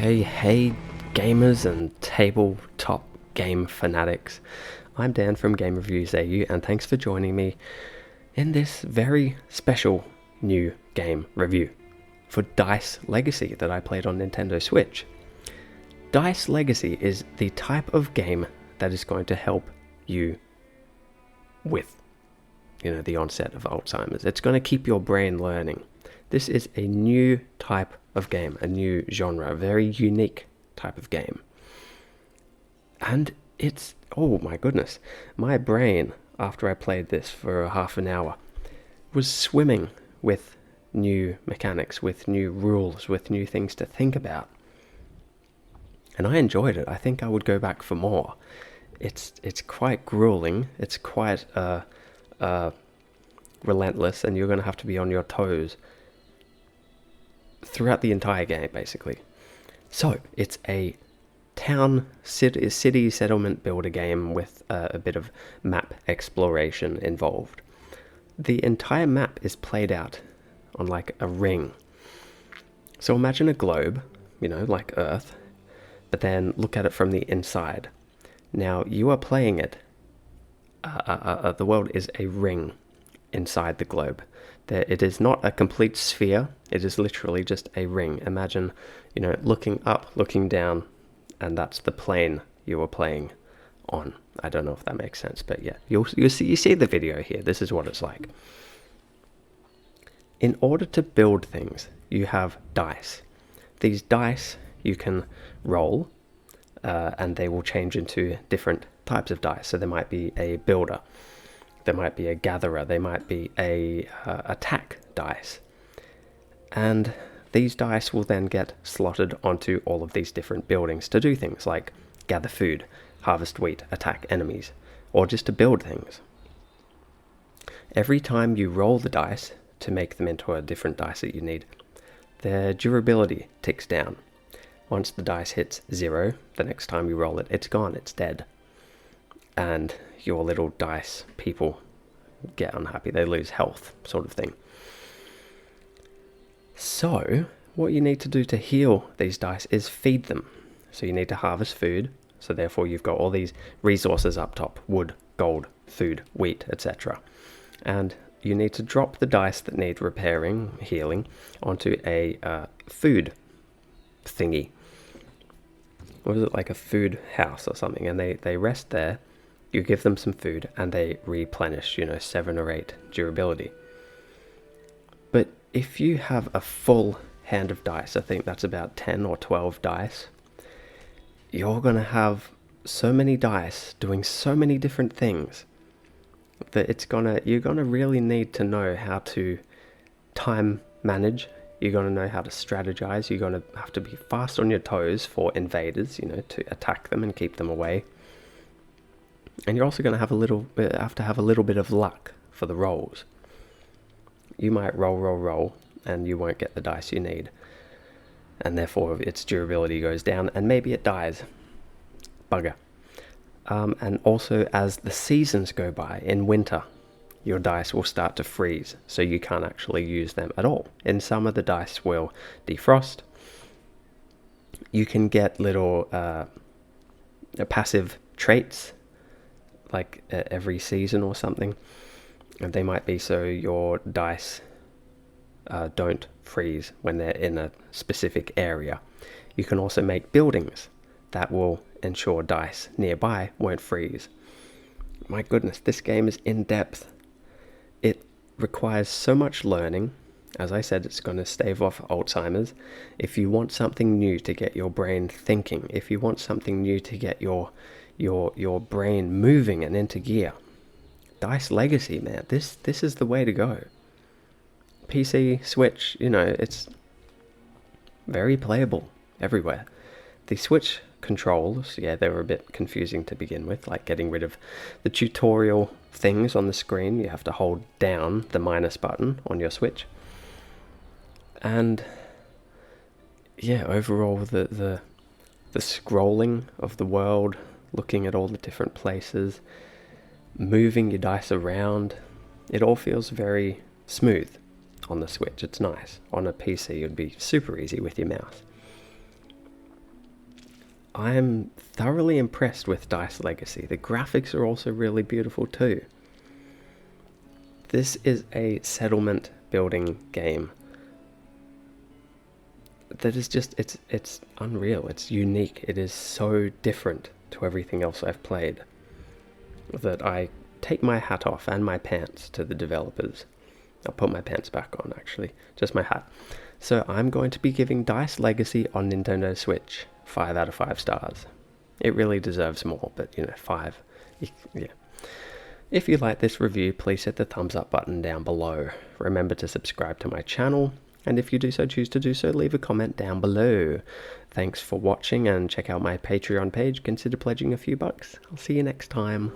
Hey gamers and tabletop game fanatics. I'm Dan from GameReviewsAU and thanks for joining me in this very special new game review for Dice Legacy that I played on Nintendo Switch. Dice Legacy is the type of game that is going to help you with, the onset of Alzheimer's. It's going to keep your brain learning. This is a new type of game, a new genre, a very unique type of game. And it's, oh my goodness, my brain, after I played this for half an hour, was swimming with new mechanics, with new rules, with new things to think about. And I enjoyed it. I think I would go back for more. It's quite grueling. It's quite relentless, and you're going to have to be on your toes throughout the entire game, basically. So it's a city settlement builder game with a bit of map exploration involved. The entire map is played out on like a ring. So imagine a globe, like Earth, but then look at it from the inside. Now you are playing it. The world is a ring inside the globe. It is not a complete sphere. It is literally just a ring. Imagine, looking up, looking down, and that's the plane you are playing on. I don't know if that makes sense, but yeah, you see the video here. This is what it's like. In order to build things, you have dice. These dice you can roll, and they will change into different types of dice. So there might be a builder, there might be a gatherer, there might be a attack dice. And these dice will then get slotted onto all of these different buildings to do things like gather food, harvest wheat, attack enemies, or just to build things. Every time you roll the dice to make them into a different dice that you need, their durability ticks down. Once the dice hits 0, the next time you roll it, it's gone, it's dead. And your little dice people get unhappy, they lose health, sort of thing. So, what you need to do to heal these dice is feed them. So you need to harvest food, so therefore you've got all these resources up top: wood, gold, food, wheat, etc. And you need to drop the dice that need repairing, healing, onto a food thingy. What is it, like a food house or something? And they rest there. You give them some food and they replenish, 7 or 8 durability. But if you have a full hand of dice, I think that's about 10 or 12 dice, you're going to have so many dice doing so many different things that you're going to really need to know how to time manage. You're going to know how to strategize. You're going to have to be fast on your toes for invaders, to attack them and keep them away. And you're also going to have to have a little bit of luck for the rolls. You might roll, and you won't get the dice you need. And therefore its durability goes down, and maybe it dies. Bugger. And also, as the seasons go by, in winter, your dice will start to freeze, so you can't actually use them at all. In summer, the dice will defrost. You can get little passive traits, like every season or something, and they might be so your dice don't freeze when they're in a specific area. You can also make buildings that will ensure dice nearby won't freeze. My goodness, this game is in depth. It requires so much learning. As I said, it's going to stave off Alzheimer's. If you want something new to get your brain thinking, if you want something new to get your brain moving and into gear, Dice Legacy, man, this is the way to go. PC, Switch, it's very playable everywhere. The Switch controls, they were a bit confusing to begin with, like getting rid of the tutorial things on the screen. You have to hold down the minus button on your Switch. And overall the scrolling of the world, looking at all the different places, moving your dice around, it all feels very smooth on the Switch. It's nice. On a PC, it would be super easy with your mouse. I'm thoroughly impressed with Dice Legacy. The graphics are also really beautiful too. This is a settlement building game that is just, it's unreal. It's unique. It is so different to everything else I've played that I take my hat off and my pants to the developers. I'll put my pants back on, actually, just my hat. So I'm going to be giving Dice Legacy on Nintendo Switch 5 out of 5 stars. It really deserves more, but 5, yeah. If you like this review, please hit the thumbs up button down below. Remember to subscribe to my channel, and if you do so choose to do so, leave a comment down below. Thanks for watching, and check out my Patreon page. Consider pledging a few bucks. I'll see you next time.